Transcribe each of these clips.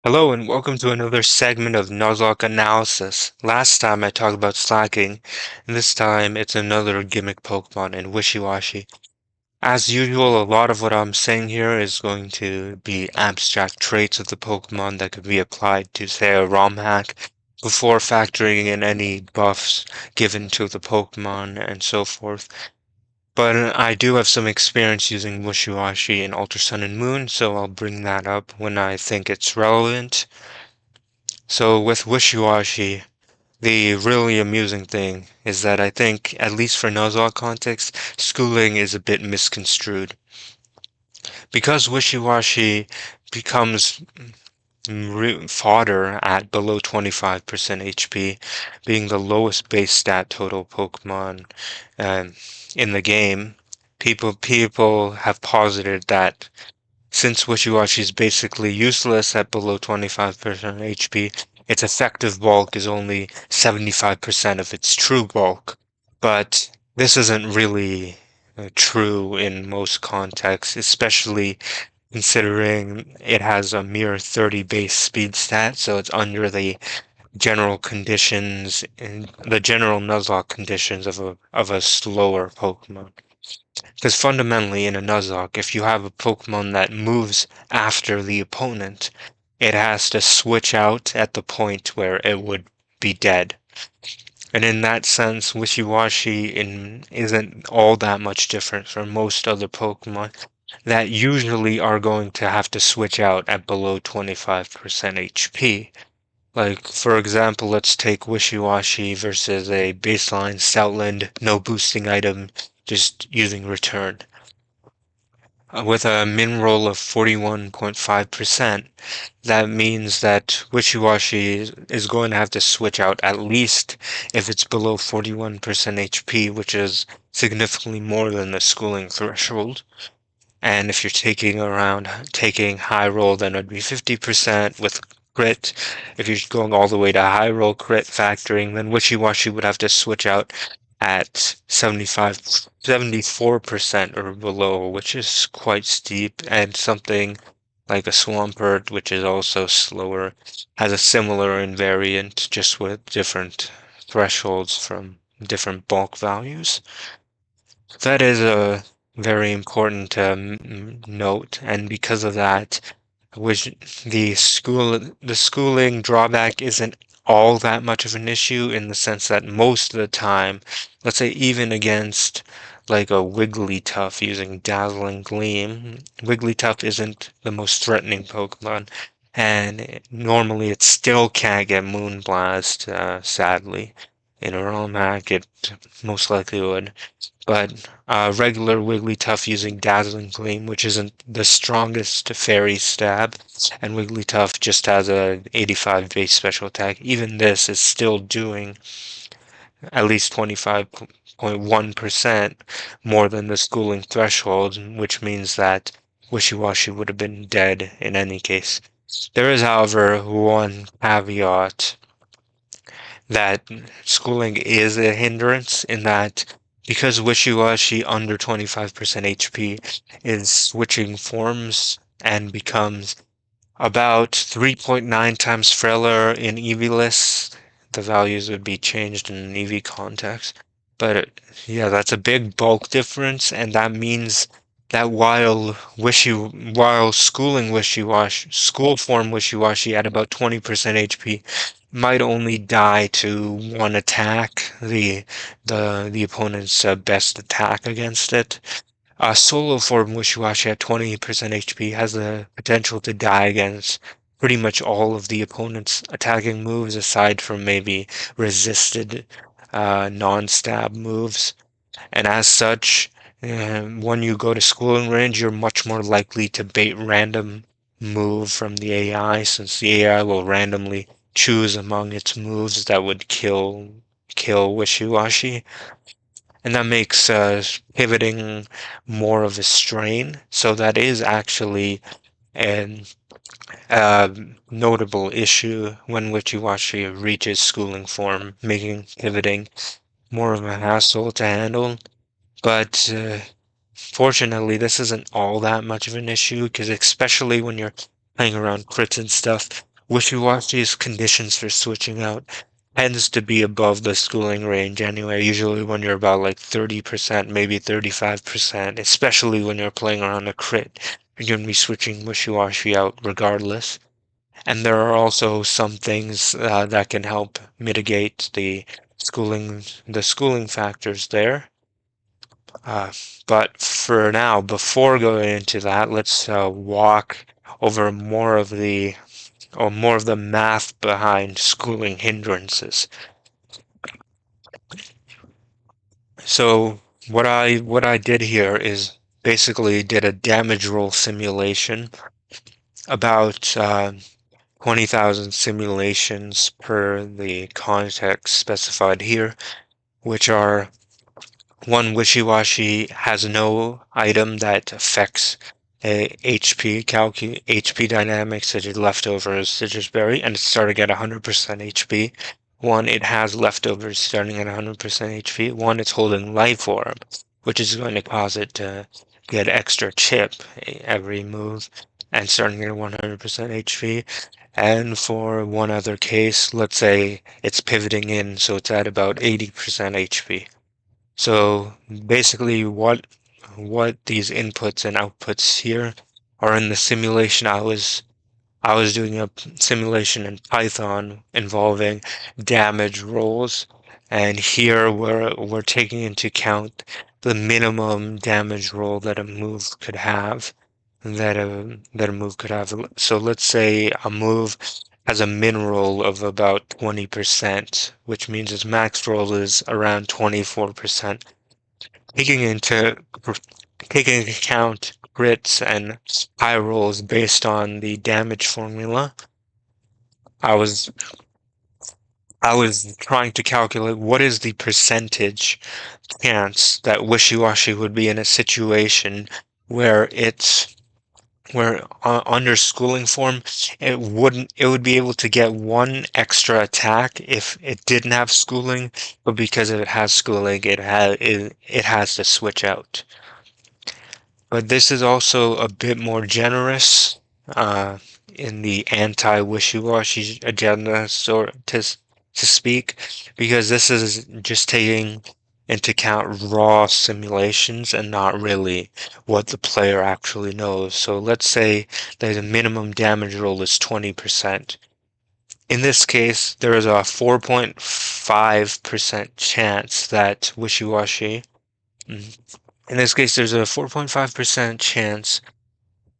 Hello and welcome to another segment of Nuzlocke analysis. Last time I talked about slacking, and this time it's another gimmick Pokemon in Wishiwashi. As usual, a lot of what I'm saying here is going to be abstract traits of the Pokemon that could be applied to, say, a Romhack before factoring in any buffs given to the Pokemon and so forth. But I do have some experience using Wishiwashi in Ultra Sun and Moon, so I'll bring that up when I think it's relevant. So with Wishiwashi, the really amusing thing is that I think, at least for Nuzlocke context, schooling is a bit misconstrued. Because Wishiwashi becomes fodder at below 25% HP, being the lowest base stat total Pokemon um, in the game, people have posited that since Wishiwashi is basically useless at below 25% HP, its effective bulk is only 75% of its true bulk. But this isn't really true in most contexts, especially considering it has a mere 30 base speed stat, so it's under the general conditions and the general Nuzlocke conditions of a slower Pokemon. Because fundamentally, in a Nuzlocke, if you have a Pokemon that moves after the opponent, it has to switch out at the point where it would be dead. And in that sense, isn't all that much different from most other Pokemon that usually are going to have to switch out at below 25% HP. Like, for example, let's take Wishiwashi versus a baseline Stoutland, no boosting item, just using return. With a min roll of 41.5%, that means that Wishiwashi is going to have to switch out at least if it's below 41% HP, which is significantly more than the schooling threshold. And if you're taking high roll, then it'd be 50% with crit. If you're going all the way to high roll crit factoring, then Wishiwashi would have to switch out at 74% or below, which is quite steep, and something like a Swampert, which is also slower, has a similar invariant, just with different thresholds from different bulk values. That is a very important note, and because of that, which the schooling drawback isn't all that much of an issue in the sense that most of the time, let's say even against like a Wigglytuff using Dazzling Gleam, Wigglytuff isn't the most threatening Pokemon, and normally it still can't get Moonblast, sadly. In a Romhack, it most likely would. But regular Wigglytuff using Dazzling Gleam, which isn't the strongest fairy stab, and Wigglytuff just has a 85 base special attack. Even this is still doing at least 25.1% more than the schooling threshold, which means that Wishiwashi would have been dead in any case. There is, however, one caveat that schooling is a hindrance in that because Wishiwashi under 25% HP is switching forms and becomes about 3.9 times frailer in EV-less, the values would be changed in an EV context. But yeah, that's a big bulk difference, and that means that while schooling Wishiwashi, school form Wishiwashi at about 20% HP might only die to one attack, the opponent's best attack against it. Solo form Wishiwashi at 20% HP has the potential to die against pretty much all of the opponent's attacking moves, aside from maybe resisted non-stab moves. And as such, when you go to schooling range, you're much more likely to bait random move from the AI, since the AI will randomly choose among its moves that would kill Wishiwashi. And that makes pivoting more of a strain. So that is actually an notable issue when Wishiwashi reaches schooling form, making pivoting more of a hassle to handle. But fortunately, this isn't all that much of an issue, because especially when you're playing around crits and stuff, Wishiwashi's conditions for switching out tends to be above the schooling range anyway, usually when you're about like 30%, maybe 35%, especially when you're playing around a crit. You're going to be switching Wishiwashi out regardless. And there are also some things that can help mitigate the schooling factors there. Uh, but for now, before going into that, let's walk over more of the math behind schooling hindrances. So what I did here is basically did a damage roll simulation, about 20,000 simulations per the context specified here, which are: one, Wishiwashi has no item that affects HP dynamics, such as leftovers, such as berry, and it's starting at 100% HP. One, it has leftovers starting at 100% HP. One, it's holding life orb, which is going to cause it to get extra chip every move, and starting at 100% HP. And for one other case, let's say it's pivoting in, so it's at about 80% HP. So basically what these inputs and outputs here are in the simulation. I was doing a simulation in Python involving damage rolls, and here we're taking into account the minimum damage roll that a move could have. So let's say a move has a min roll of about 20%, which means its max roll is around 24%. Taking into taking account crits and high rolls based on the damage formula, I was I was trying to calculate what is the percentage chance that Wishiwashi would be in a situation where under schooling form it would be able to get one extra attack if it didn't have schooling, but because it has schooling, it has to switch out. But this is also a bit more generous uh, in the anti-wishy-washy agenda, so to speak, because this is just taking into account raw simulations and not really what the player actually knows. So let's say that the minimum damage roll is 20%. In this case, there is a 4.5% chance that Wishiwashi in this case, there's a 4.5% chance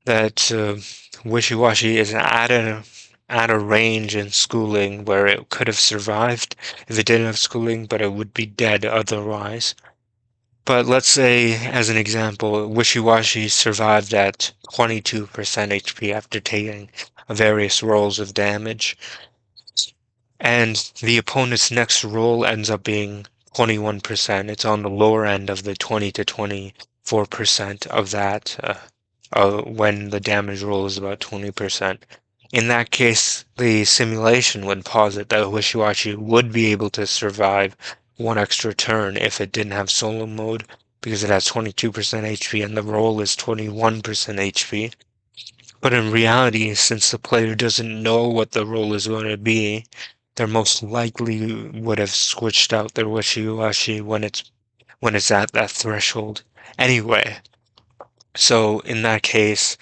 that Wishiwashi is at a range in schooling where it could have survived if it didn't have schooling, but it would be dead otherwise. But let's say, as an example, Wishiwashi survived at 22% HP after taking various rolls of damage, and the opponent's next roll ends up being 21%. It's on the lower end of the 20 to 24% of that when the damage roll is about 20%. In that case, the simulation would posit that Wishiwashi would be able to survive one extra turn if it didn't have solo mode, because it has 22% HP and the roll is 21% HP. But in reality, since the player doesn't know what the roll is going to be, they most likely would have switched out their Wishiwashi when it's at that threshold anyway. So in that case,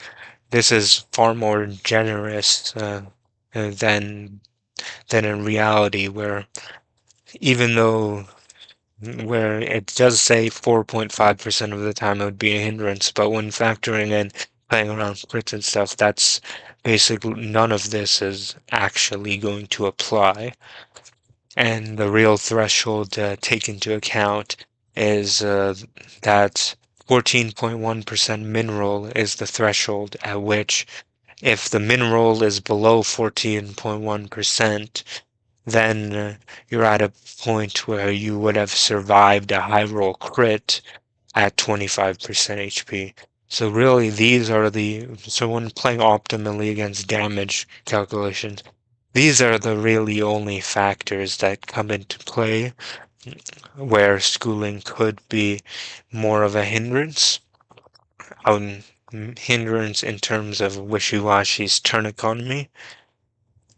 this is far more generous than in reality, where even though where it does say 4.5% of the time it would be a hindrance, but when factoring in playing around crits and stuff, that's basically none of this is actually going to apply. And the real threshold to take into account is that 14.1% min roll is the threshold at which, if the min roll is below 14.1%, then you're at a point where you would have survived a high roll crit at 25% HP. So really, so when playing optimally against damage calculations, these are the really only factors that come into play where schooling could be more of a hindrance. Hindrance in terms of Wishiwashi's turn economy.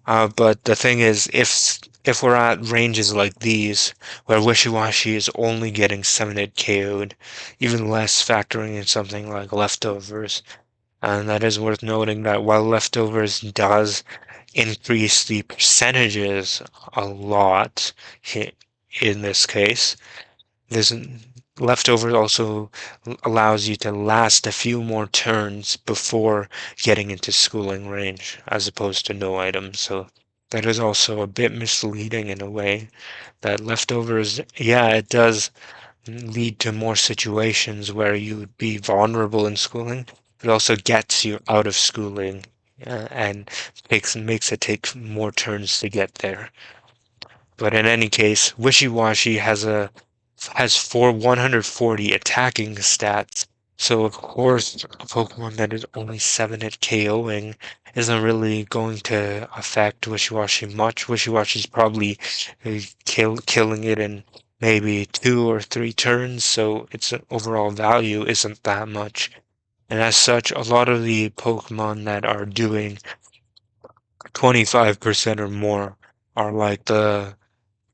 But the thing is, if we're at ranges like these, where Wishiwashi is only getting 7-hit KO'd, even less factoring in something like leftovers, and that is worth noting that while leftovers does increase the percentages a lot in this case, this leftovers also allows you to last a few more turns before getting into schooling range, as opposed to no items. So that is also a bit misleading in a way that leftovers, yeah, it does lead to more situations where you would be vulnerable in schooling, but also gets you out of schooling and makes it take more turns to get there. But in any case, Wishiwashi has 140 attacking stats. So of course, a Pokemon that is only 7 at KOing isn't really going to affect Wishiwashi much. Wishiwashi's probably killing it in maybe 2 or 3 turns, so its overall value isn't that much. And as such, a lot of the Pokemon that are doing 25% or more are like the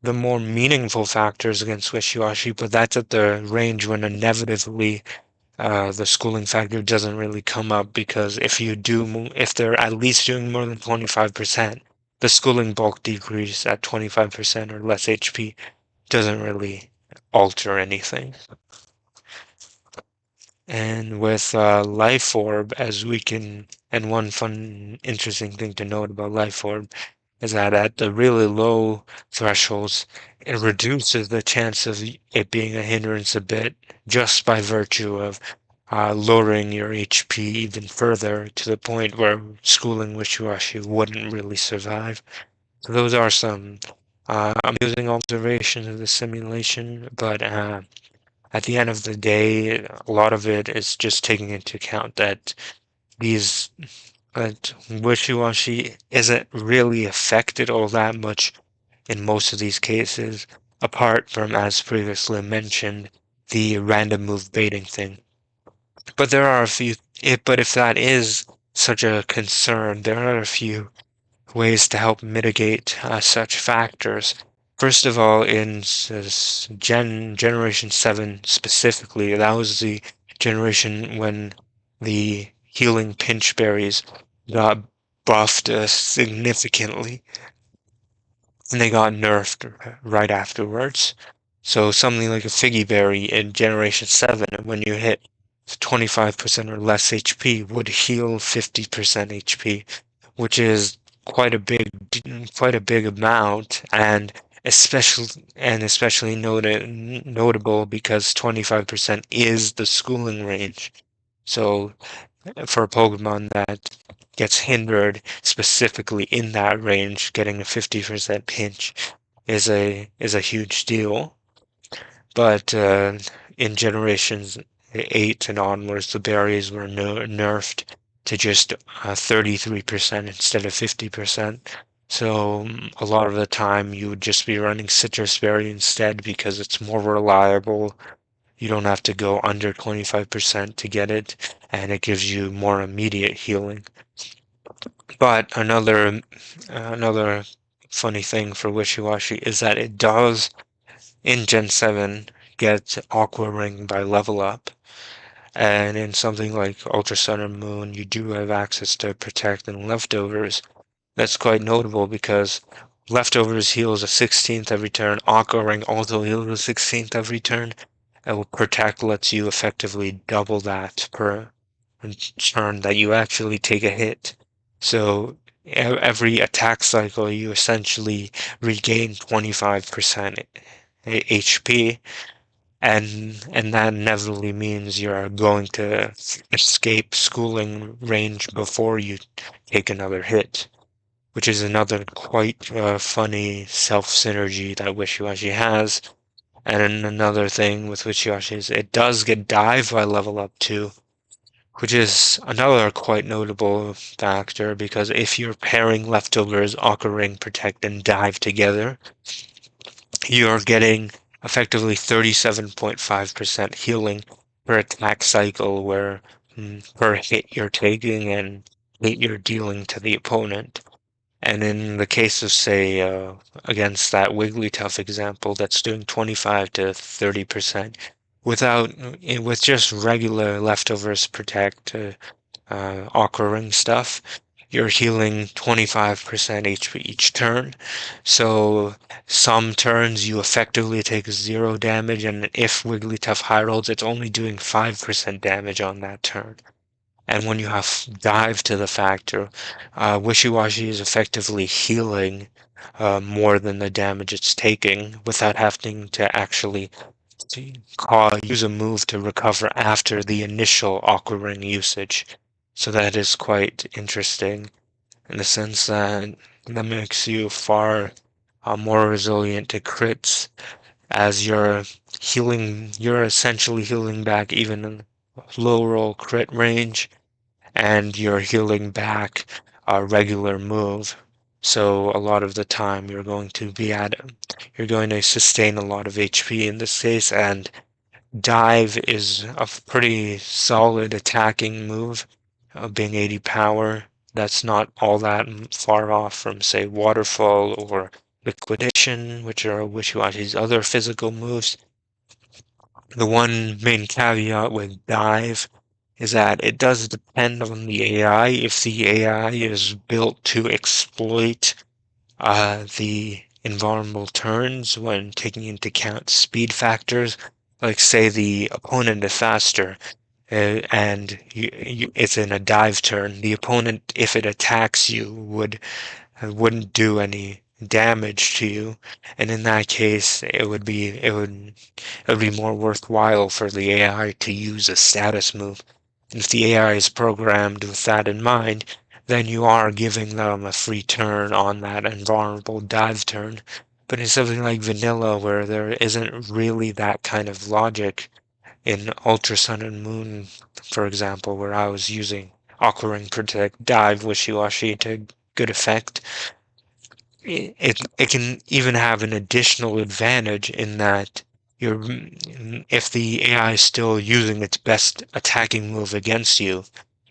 more meaningful factors against Wishiwashi, but that's at the range when inevitably the schooling factor doesn't really come up because if they're at least doing more than 25%, the schooling bulk decrease at 25% or less HP doesn't really alter anything. And with Life Orb, and one fun, interesting thing to note about Life Orb is that at the really low thresholds, it reduces the chance of it being a hindrance a bit just by virtue of lowering your HP even further to the point where schooling Wishiwashi wouldn't really survive. So those are some amusing observations of the simulation, but at the end of the day, a lot of it is just taking into account that these that Wishiwashi isn't really affected all that much in most of these cases, apart from, as previously mentioned, the random move baiting thing. But there are a few, but if that is such a concern, there are a few ways to help mitigate such factors. First of all, in Generation 7 specifically, that was the generation when the healing pinch berries got buffed significantly, and they got nerfed right afterwards. So something like a Figgy Berry in Generation 7, when you hit 25% or less HP, would heal 50% HP, which is quite a big quite a big amount, and especially notable because 25% is the schooling range. So for a Pokemon that gets hindered specifically in that range, getting a 50% pinch is a huge deal. But in generations 8 and onwards, the berries were nerfed to just 33% instead of 50%. So a lot of the time you would just be running citrus berry instead because it's more reliable. You don't have to go under 25% to get it, and it gives you more immediate healing. But another funny thing for Wishiwashi is that it does in Gen 7 get Aqua Ring by level up. And in something like Ultra Sun and Moon, you do have access to Protect and Leftovers. That's quite notable because Leftovers heals a 16th every turn, Aqua Ring also heals a 16th every turn, and Protect lets you effectively double that per turn that you actually take a hit. So every attack cycle, you essentially regain 25% HP, and that inevitably means you're going to escape schooling range before you take another hit, which is another quite funny self-synergy that Wishiwashi has. And another thing with Wishiwashi is it does get dive by level up too, which is another quite notable factor because if you're pairing leftovers, Aqua Ring, Protect, and Dive together, you're getting effectively 37.5% healing per attack cycle per hit you're taking and hit you're dealing to the opponent. And in the case of, say, against that Wigglytuff example, that's doing 25 to 30% without, with just regular leftovers protect, occurring stuff, you're healing 25% each turn. So some turns you effectively take 0 damage, and if Wigglytuff high rolls, it's only doing 5% damage on that turn. And when you have dive to the factor, Wishiwashi is effectively healing more than the damage it's taking without having to actually use a move to recover after the initial occurring usage. So that is quite interesting in the sense that that makes you far more resilient to crits as you're essentially healing back even in low roll crit range, and you're healing back a regular move. So a lot of the time you're going to sustain a lot of HP in this case, and dive is a pretty solid attacking move, being 80 power. That's not all that far off from, say, waterfall or liquidation, which are Wishiwashi's other physical moves. The one main caveat with dive is that it does depend on the AI. If the AI is built to exploit the invulnerable turns when taking into account speed factors, like say the opponent is faster, and it's in a dive turn, the opponent, if it attacks you, wouldn't do any damage to you, and in that case, it would be more worthwhile for the AI to use a status move. And if the AI is programmed with that in mind, then you are giving them a free turn on that invulnerable dive turn. But in something like vanilla, where there isn't really that kind of logic, in Ultra Sun and Moon, for example, where I was using Aquaring Protect Dive Wishiwashi to good effect, it can even have an additional advantage in that if the AI is still using its best attacking move against you,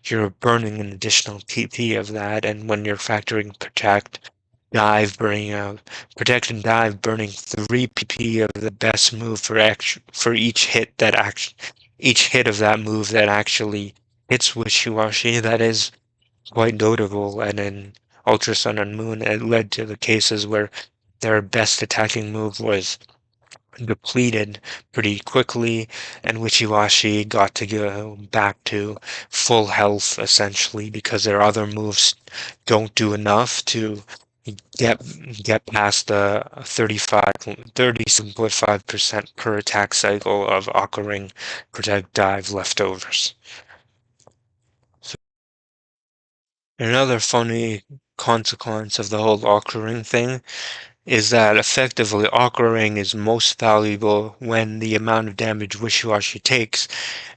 you're burning an additional PP of that, and when you're factoring protect and dive burning 3 PP of the best move for each hit of that move that actually hits Wishiwashi, that is quite notable, and in Ultra Sun and Moon, it led to the cases where their best attacking move was depleted pretty quickly, and Wishiwashi got to go back to full health essentially because their other moves don't do enough to get get past the 37.5% per attack cycle of occurring protect dive leftovers. So another funny consequence of the whole occurring thing is that effectively occurring is most valuable when the amount of damage Wishiwashi takes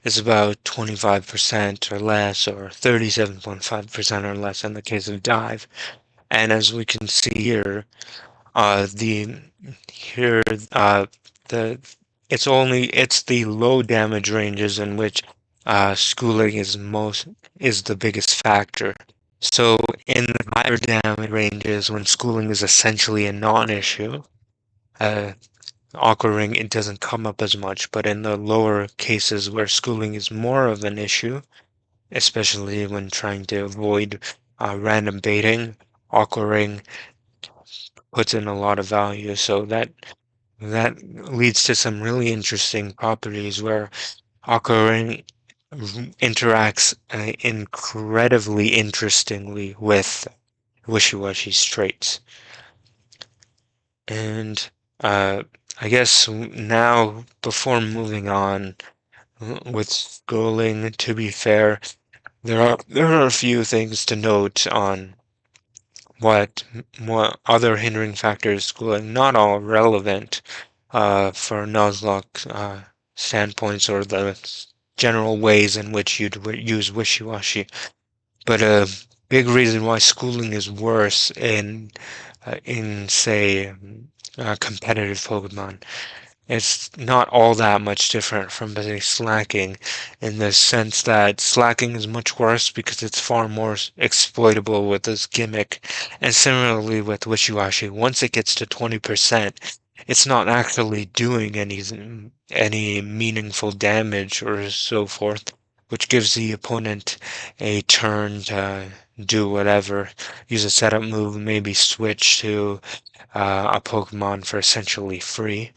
is about 25% or less, or 37.5% or less in the case of dive. And as we can see here, the here the it's the low damage ranges in which schooling is the biggest factor. So in the higher damage ranges, when schooling is essentially a non-issue, uh, occurring it doesn't come up as much. But in the lower cases where schooling is more of an issue, especially when trying to avoid random baiting, occurring puts in a lot of value. So that leads to some really interesting properties where occurring interacts incredibly interestingly with Wishiwashi's traits. And I guess now, before moving on with schooling, to be fair, there are a few things to note on what other hindering factors schooling, not all relevant for Nuzlocke standpoints or the general ways in which you'd use Wishiwashi. But a big reason why schooling is worse in say competitive Pokemon it's not all that much different from the slacking in the sense that slacking is much worse because it's far more exploitable with this gimmick. And similarly with Wishiwashi, once it gets to 20%, it's not actually doing any meaningful damage or so forth, which gives the opponent a turn to do whatever, use a setup move, maybe switch to a Pokemon for essentially free.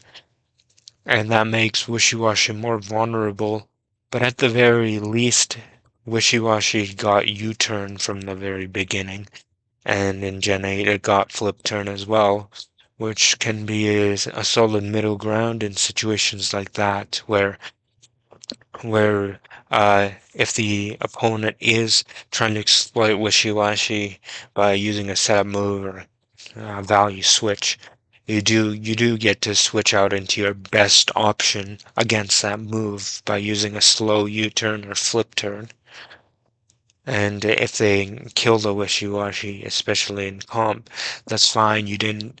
And that makes Wishiwashi more vulnerable, but at the very least, Wishiwashi got U-turn from the very beginning, and in Gen 8 it got flip turn as well, which can be a solid middle ground in situations like that, where if the opponent is trying to exploit Wishiwashi by using a setup move or value switch, you do get to switch out into your best option against that move by using a slow U-turn or flip turn. And if they kill the Wishiwashi, especially in comp, that's fine. You didn't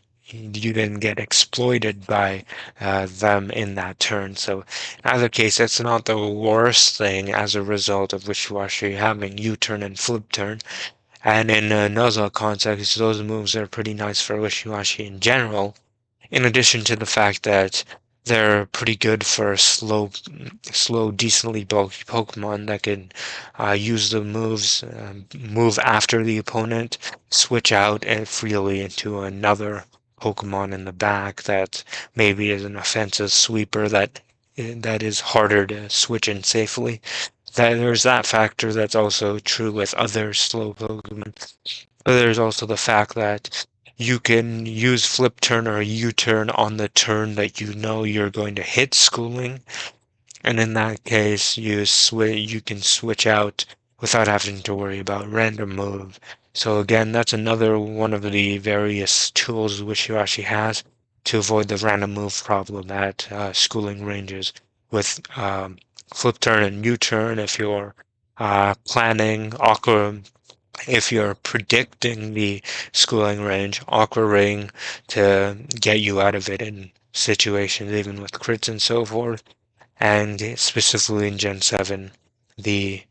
get exploited by them in that turn. So in either case, it's not the worst thing as a result of Wishiwashi having U-turn and flip turn. And in a Nuzlocke context, those moves are pretty nice for Wishiwashi in general, in addition to the fact that they're pretty good for slow, decently bulky Pokemon that can use the moves, move after the opponent, switch out and freely into another Pokemon in the back that maybe is an offensive sweeper that is harder to switch in safely. There's that factor that's also true with other slow Pokemon. But there's also the fact that you can use flip turn or U-turn on the turn that you know you're going to hit schooling, and in that case you can switch out without having to worry about random move. So again, that's another one of the various tools Wishiwashi has to avoid the random move problem at schooling ranges with flip turn and U-turn if you're planning awkward, if you're predicting the schooling range, Aqua Ring to get you out of it in situations, even with crits and so forth. And specifically in Gen 7, the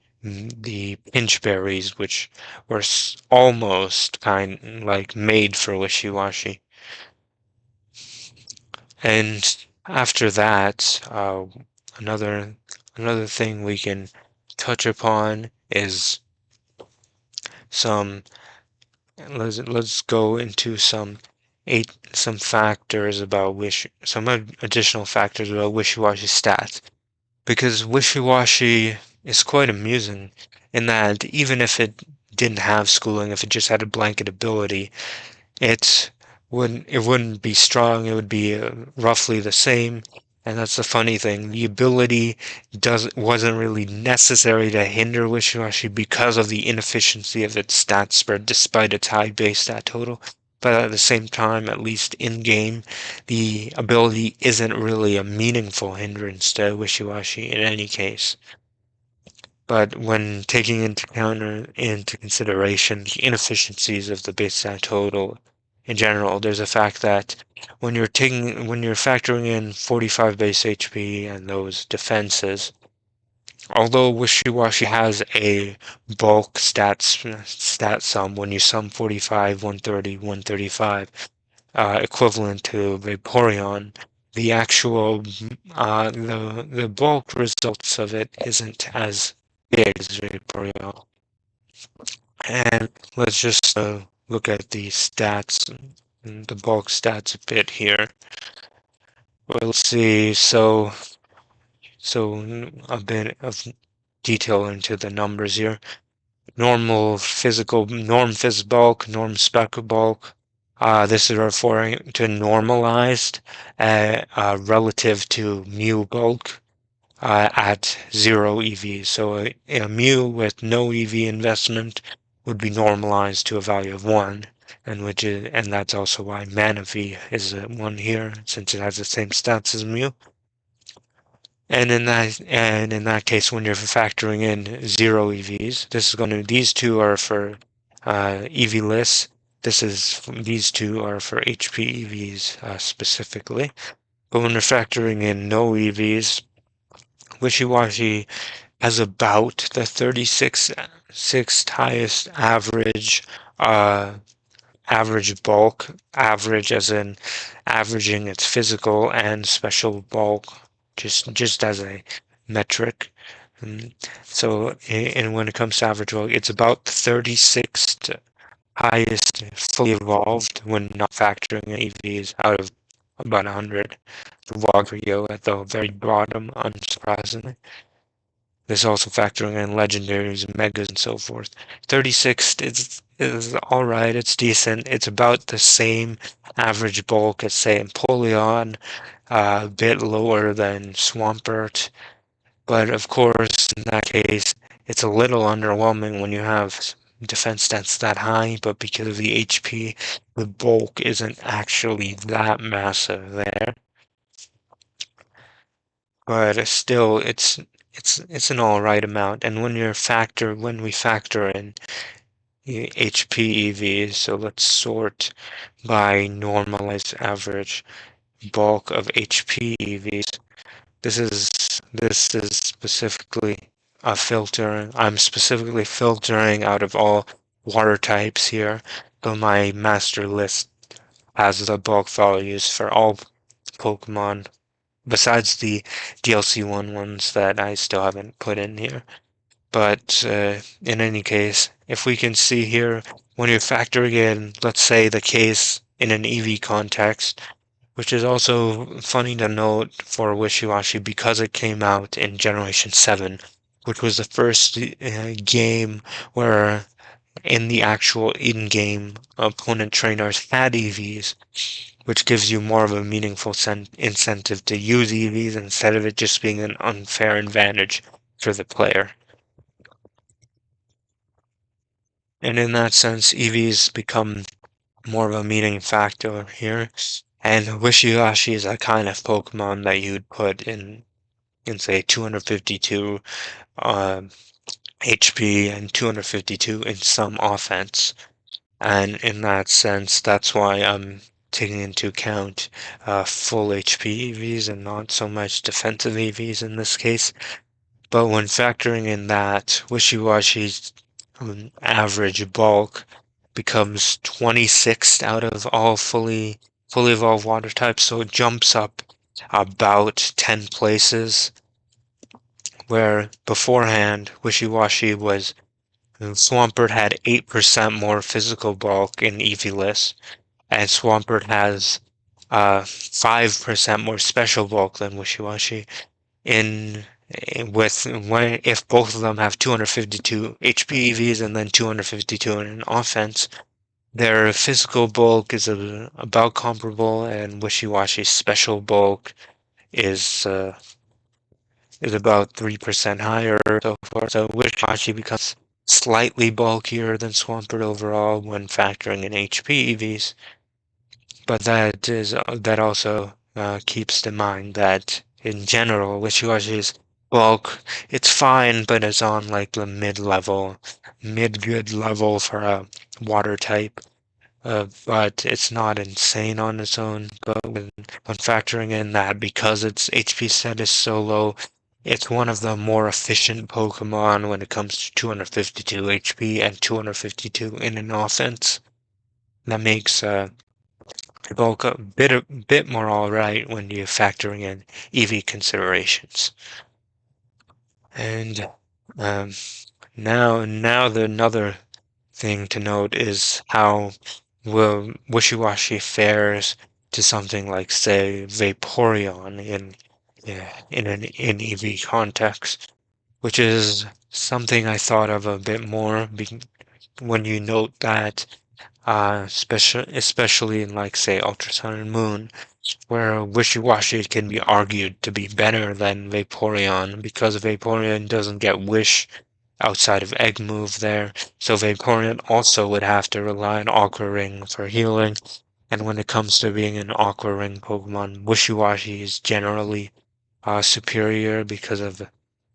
pinch berries, which were almost kind like made for Wishiwashi. And after that, another another thing we can touch upon is some let's go into some factors about additional factors about Wishiwashi stats, because Wishiwashi is quite amusing in that even if it didn't have schooling, if it just had a blanket ability, it wouldn't be strong. It would be roughly the same. And that's the funny thing. The ability wasn't really necessary to hinder Wishiwashi because of the inefficiency of its stat spread, despite its high base stat total. But at the same time, at least in game, the ability isn't really a meaningful hindrance to Wishiwashi in any case. But when taking into consideration the inefficiencies of the base stat total in general, there's a fact that when you're factoring in 45 base HP and those defenses, although Wishiwashi has a bulk stat sum when you sum 45, 130, 135, equivalent to Vaporeon, the actual the bulk results of it isn't as big as Vaporeon. And let's just look at the stats, the bulk stats a bit here. We'll see. So a bit of detail into the numbers here. Norm phys bulk, norm spec bulk. This is referring to normalized relative to mu bulk at 0 EV. So a mu with no EV investment would be normalized to a value of 1, and that's also why Mana V is 1 here, since it has the same stats as mu. And in that case, when you're factoring in 0 EVs, these two are for EV-less. These two are for HP EVs specifically. But when we're factoring in no EVs, Wishiwashi has about the 36th highest uh, average bulk, average as in averaging its physical and special bulk, just as a metric. Mm, So, and when it comes to average bulk, it's about the 36th highest fully evolved when not factoring in EVs out of about 100. The Wagyu at the very bottom, unsurprisingly. There's also factoring in legendaries, megas, and so forth. 36 is all right. It's decent. It's about the same average bulk as say Empoleon, a bit lower than Swampert. But of course, in that case, it's a little underwhelming when you have defense stats that high. But because of the HP, the bulk isn't actually that massive there. But still, it's an all right amount. And when we factor in HP EVs, so let's sort by normalized average bulk of HP EVs. This is specifically a filter. I'm specifically filtering out of all water types here. So my master list has the bulk values for all Pokemon besides the DLC ones that I still haven't put in here. But in any case, if we can see here, when you're factoring in, let's say, the case in an EV context, which is also funny to note for Wishiwashi because it came out in Generation 7, which was the first game where in the actual in-game opponent trainers had EVs, which gives you more of a meaningful incentive to use EVs instead of it just being an unfair advantage for the player. And in that sense, EVs become more of a meaning factor here. And Wishiwashi is a kind of Pokemon that you'd put in say 252 HP and 252 in some offense. And in that sense, that's why I'm taking into account full HP EVs and not so much defensive EVs in this case. But when factoring in that, Wishiwashi's average bulk becomes 26th out of all fully evolved water types, so it jumps up about 10 places, where beforehand Wishiwashi was Swampert had 8% more physical bulk in EV-less, and Swampert has 5% more special bulk than Wishiwashi. In if both of them have 252 HP EVs and then 252 in an offense, their physical bulk is about comparable, and Wishiwashi's special bulk is uh, is about 3% higher so far. So Wishiwashi becomes slightly bulkier than Swampert overall when factoring in HP EVs. But that also keeps in mind that in general, Wishiwashi's bulk, it's fine, but it's on like the mid-good level for a water type. But it's not insane on its own. But when factoring in that because its HP set is so low, it's one of the more efficient Pokemon when it comes to 252 HP and 252 in an offense. That makes bulk a bit more alright when you're factoring in EV considerations. And um, now the another thing to note is how Wishiwashi fares to something like, say, Vaporeon in EV context, which is something I thought of a bit more when you note that, especially in like say Ultra Sun and Moon, where Wishiwashi can be argued to be better than Vaporeon because Vaporeon doesn't get Wish outside of Egg Move there, so Vaporeon also would have to rely on Aqua Ring for healing, and when it comes to being an Aqua Ring Pokemon, Wishiwashi is generally superior because of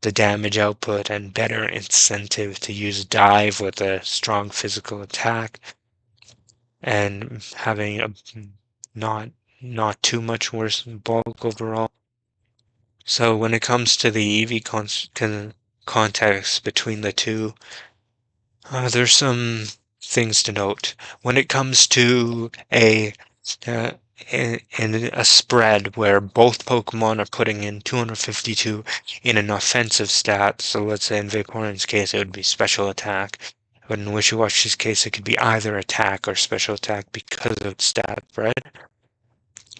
the damage output and better incentive to use Dive with a strong physical attack, and having a not not too much worse bulk overall. So when it comes to the EV context between the two, there's some things to note. When it comes to uh, in a spread where both Pokemon are putting in 252 in an offensive stat, so let's say in Vaporeon's case it would be special attack, but in Wishiwashi's case it could be either attack or special attack because of stat spread.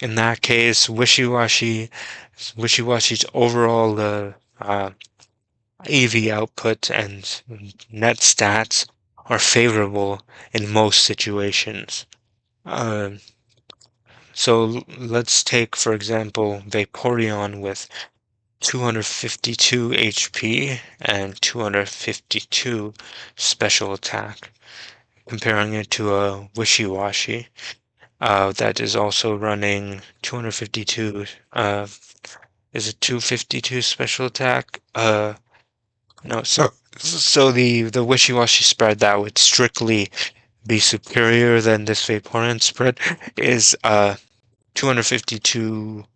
In that case, Wishiwashi's overall EV output and net stats are favorable in most situations. So let's take, for example, Vaporeon with 252 HP and 252 special attack, comparing it to a Wishiwashi that is also running 252. Is it 252 special attack? No. So the Wishiwashi spread that would strictly be superior than this Vaporeon spread is 252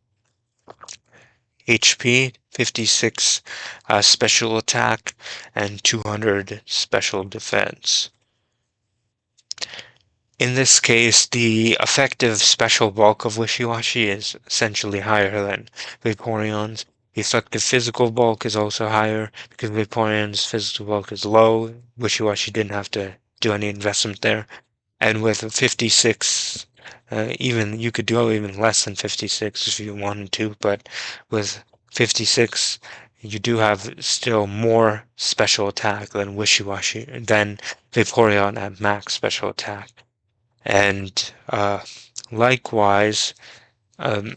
HP, 56 special attack, and 200 special defense. In this case, the effective special bulk of Wishiwashi is essentially higher than Vaporeon's. The effective physical bulk is also higher because Vaporeon's physical bulk is low. Wishiwashi didn't have to do any investment there. And with 56, even you could go even less than 56 if you wanted to, but with 56, you do have still more special attack than Wishiwashi, than Vaporeon at max special attack. And likewise, um,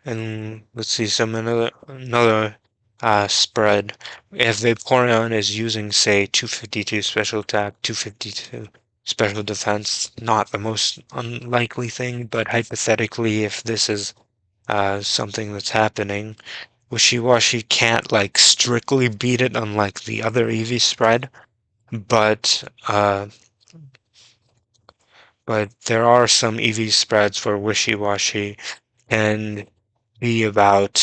and let's see another spread. If Vaporeon is using, say, 252 special attack, 252 special defense, not the most unlikely thing, but hypothetically, if this is something that's happening, Wishiwashi can't like strictly beat it, unlike the other EV spread, but there are some EV spreads where Wishiwashi can be about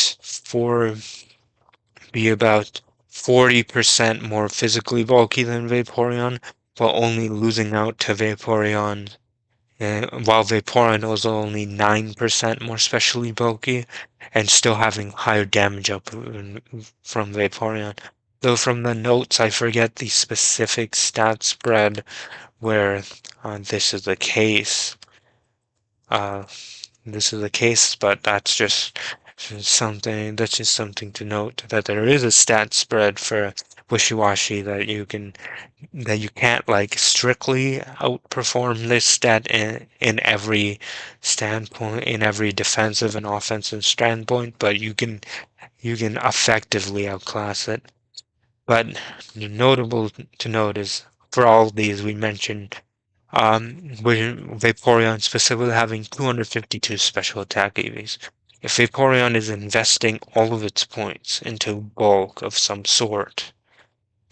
40% more physically bulky than Vaporeon, while only losing out to Vaporeon. While Vaporeon was only 9% more specially bulky, and still having higher damage up from Vaporeon. Though from the notes, I forget the specific stat spread where this is the case. But that's just something to note, that there is a stat spread for Wishiwashi that you can't like strictly outperform this stat in every standpoint, in every defensive and offensive standpoint, but you can effectively outclass it. But notable to note is for all these we mentioned, Vaporeon specifically having 252 special attack EVs. If Vaporeon is investing all of its points into bulk of some sort,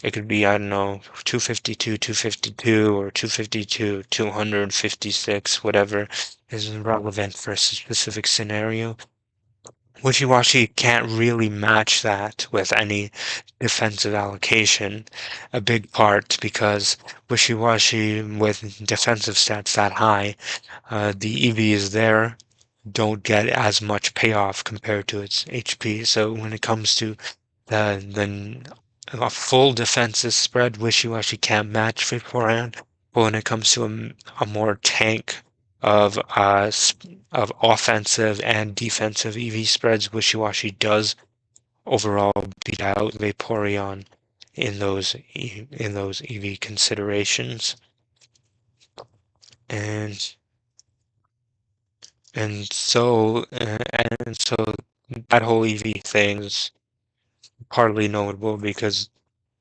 it could be, I don't know, 252, 252, or 252, 256, whatever is relevant for a specific scenario. Wishiwashi can't really match that with any defensive allocation, a big part because Wishiwashi with defensive stats that high, the EVs there don't get as much payoff compared to its HP. So when it comes to a full defensive spread, Wishiwashi can't match Vaporeon. But when it comes to a more tank of offensive and defensive EV spreads, Wishiwashi does overall beat out Vaporeon in those EV considerations. And so that whole EV thing is partly notable because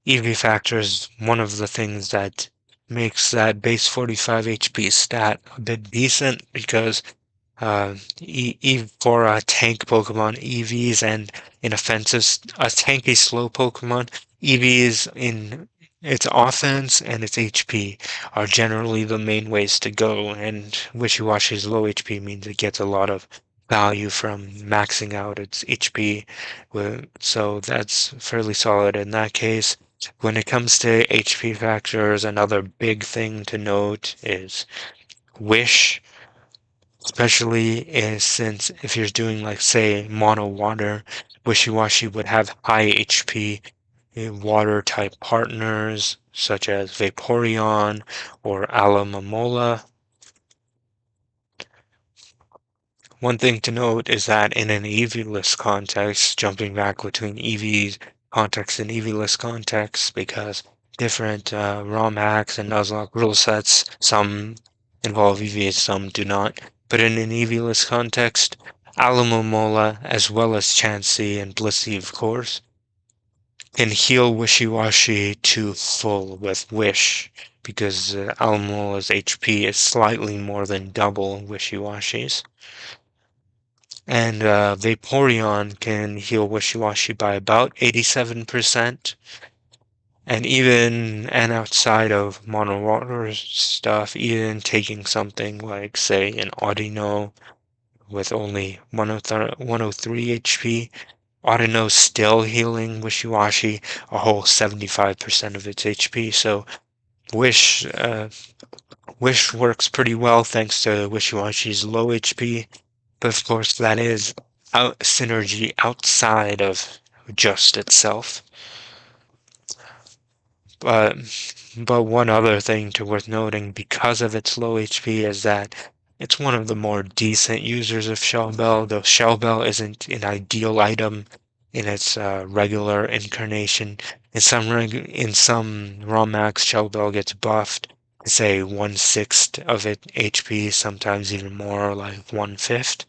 EV factor is one of the things that makes that base 45 HP stat a bit decent, because for a tank Pokemon, EVs, and in offensive, a tanky slow Pokemon, EVs its offense and its HP are generally the main ways to go, and Wishiwashi's low HP means it gets a lot of value from maxing out its HP, so that's fairly solid in that case. When it comes to HP factors, another big thing to note is Wish, especially since if you're doing like say mono water, Wishiwashi would have high HP water type partners such as Vaporeon or Alomomola. One thing to note is that in an EV-less context, jumping back between EV context and EV-less context, because different Romhacks and Nuzlocke rule sets, some involve EVs, some do not. But in an EV-less context, Alomomola, as well as Chansey and Blissey, of course, can heal Wishiwashi to full with Wish, because Almola's HP is slightly more than double Wishiwashi's. And Vaporeon can heal Wishiwashi by about 87%. And outside of mono water stuff, even taking something like, say, an Audino with only 103 HP, Audino's still healing Wishiwashi a whole 75% of its HP. So Wish works pretty well thanks to Wishiwashi's low HP. But of course, that is synergy outside of just itself. But one other thing worth noting, because of its low HP, is that it's one of the more decent users of Shell Bell, though Shell Bell isn't an ideal item in its regular incarnation. In some ROM Shell Bell gets buffed to say 1/6 of its HP, sometimes even more, like 1/5.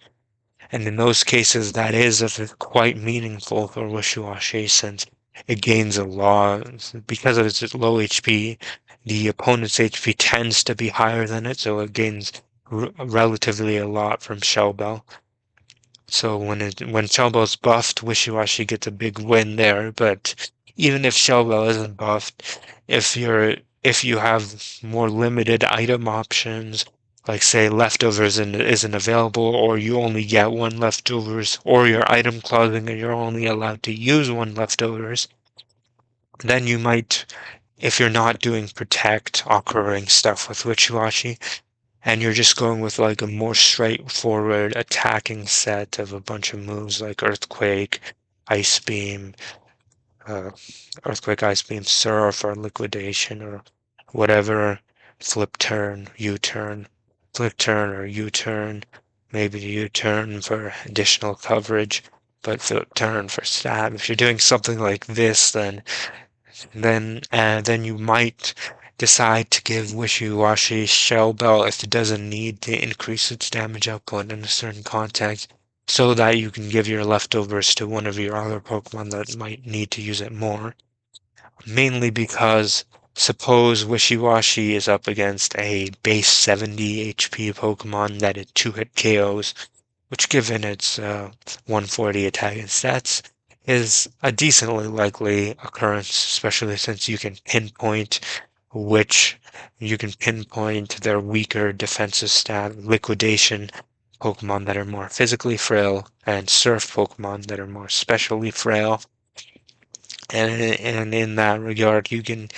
And in those cases, that is quite meaningful for Wishiwashi, since it gains a lot. Because of its low HP, the opponent's HP tends to be higher than it, so it gains relatively a lot from Shell Bell. So when Shell Bell's buffed, Wishiwashi gets a big win there. But even if Shell Bell isn't buffed, if you have more limited item options, like say leftovers isn't available, or you only get one leftovers, or your item clothing and you're only allowed to use one leftovers, then you might, if you're not doing protect occurring stuff with Wishiwashi, and you're just going with like a more straightforward attacking set of a bunch of moves like Earthquake, Ice Beam, Earthquake, Ice Beam, Surf, or Liquidation, or whatever, Flip Turn, U-Turn, Flip Turn or U-Turn, maybe U-Turn for additional coverage, but Flip Turn for stab. If you're doing something like this, then you might decide to give Wishiwashi Shell Bell if it doesn't need to increase its damage output in a certain context, so that you can give your leftovers to one of your other Pokemon that might need to use it more. Mainly because suppose Wishiwashi is up against a base 70 HP Pokemon that it 2-hit KOs, which given its 140 attack and stats, is a decently likely occurrence, especially since you can pinpoint their weaker defensive stat, Liquidation Pokemon that are more physically frail, and Surf Pokemon that are more specially frail. And in that regard, you can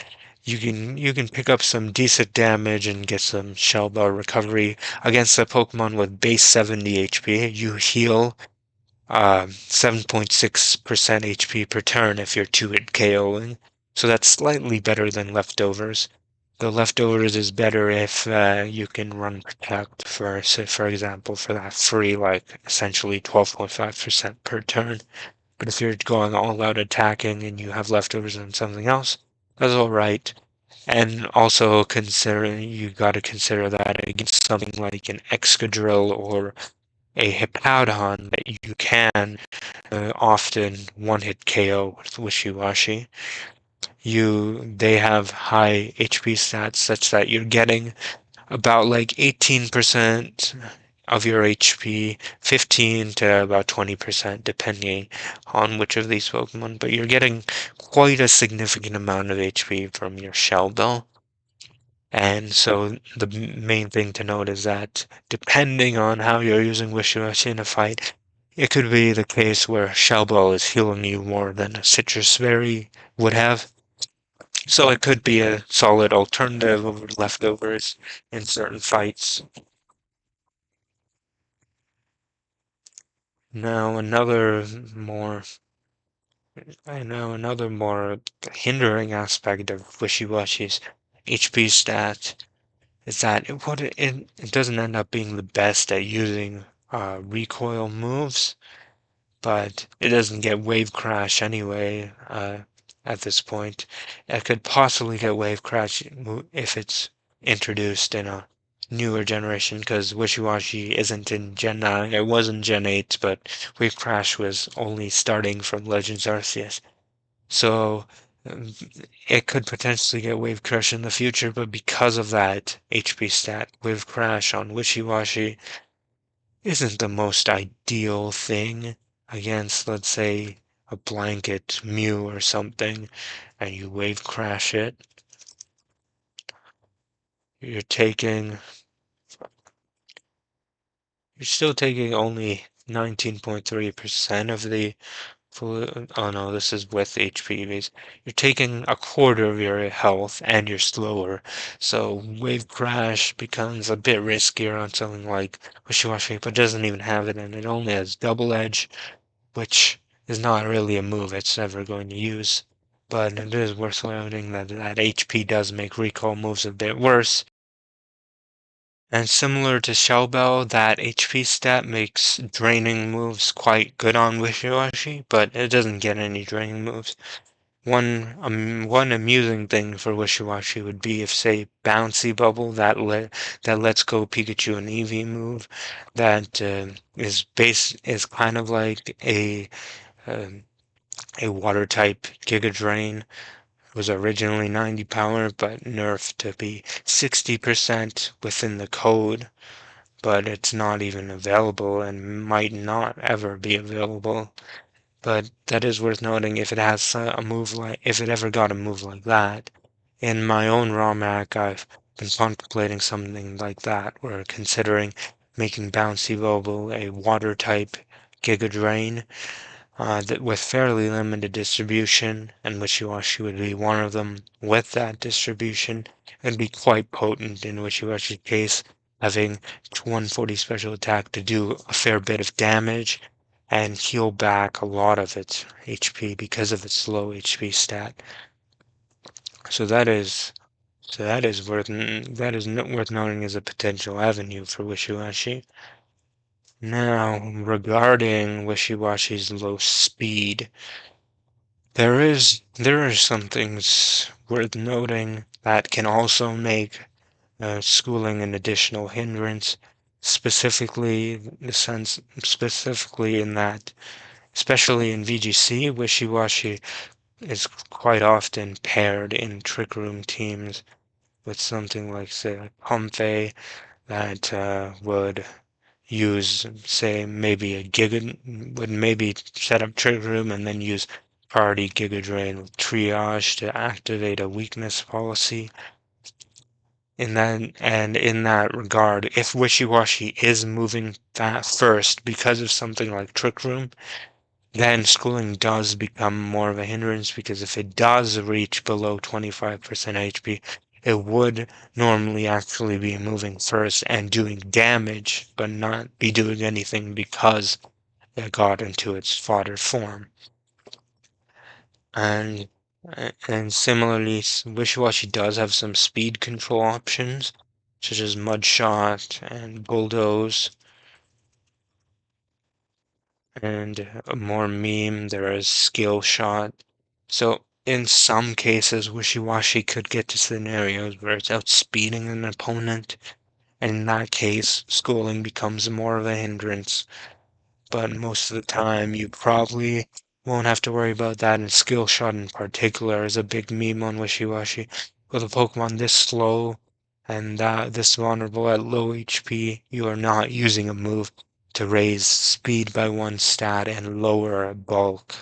pick up some decent damage and get some Shell Bell recovery against a Pokemon with base 70 HP. You heal 7.6% HP per turn if you're 2-hit KOing. So that's slightly better than leftovers. The leftovers is better if you can run protect for example, for that free, like essentially 12.5% per turn. But if you're going all out attacking and you have leftovers and something else, that's all right. And also you got to consider that against something like an Excadrill or a Hippowdon that you can often one-hit KO with Wishiwashi. They have high HP stats such that you're getting about like 18% of your HP, 15 to about 20%, depending on which of these Pokemon. But you're getting quite a significant amount of HP from your Shell Bell. And so the main thing to note is that depending on how you're using Wishiwashi in a fight, it could be the case where Shell Bell is healing you more than a Citrus Berry would have. So it could be a solid alternative over leftovers in certain fights. Now another more hindering aspect of Wishiwashi's HP stat is that it doesn't end up being the best at using recoil moves, but it doesn't get Wave Crash anyway at this point. It could possibly get Wave Crash if it's introduced in a newer generation, because Wishiwashi isn't in Gen 9. It was in Gen 8, but Wave Crash was only starting from Legends Arceus. So um, it could potentially get Wave Crash in the future, but because of that HP stat, Wave Crash on Wishiwashi isn't the most ideal thing against, let's say, a blanket Mew or something, and you Wave Crash it. You're taking, you're still taking only 19.3% of the oh no, this is with HP base. You're taking a quarter of your health and you're slower. So Wave Crash becomes a bit riskier on something like Wishiwashi, but doesn't even have it, and it only has Double Edge, which is not really a move it's ever going to use. But it is worth noting that HP does make recall moves a bit worse. And similar to Shell Bell, that HP stat makes draining moves quite good on Wishiwashi, but it doesn't get any draining moves. One amusing thing for Wishiwashi would be if, say, Bouncy Bubble, that lets go Pikachu and Eevee move, that is kind of like um a water type Giga Drain. Was originally 90 power, but nerfed to be 60% within the code, but it's not even available and might not ever be available. But that is worth noting if it has a move like, if it ever got a move like that. In my own Romhack, I've been contemplating something like that. We're considering making Bouncy Bubble a water type Giga Drain that with fairly limited distribution, and Wishiwashi would be one of them. With that distribution, it'd be quite potent in Wishiwashi's case, having 140 special attack to do a fair bit of damage and heal back a lot of its HP because of its low HP stat. So that is worth noting as a potential avenue for Wishiwashi. Now, regarding Wishiwashi's low speed, there are some things worth noting that can also make schooling an additional hindrance, specifically in that, especially in VGC, Wishiwashi is quite often paired in Trick Room teams with something like, say, like Comfey that would use, say, maybe would maybe set up Trick Room and then use Party Giga Drain with Triage to activate a weakness policy. In that regard, if Wishiwashi is moving that first because of something like Trick Room, then schooling does become more of a hindrance, because if it does reach below 25% HP, it would normally actually be moving first and doing damage, but not be doing anything because it got into its fodder form. And and similarly, Wishiwashi does have some speed control options, such as Mud Shot and Bulldoze. And more meme, there is Skill Shot. So in some cases, Wishiwashi could get to scenarios where it's outspeeding an opponent, and in that case, schooling becomes more of a hindrance. But most of the time, you probably won't have to worry about that, and Skill Shot in particular is a big meme on Wishiwashi. With a Pokemon this slow and this vulnerable at low HP, you are not using a move to raise speed by one stat and lower bulk.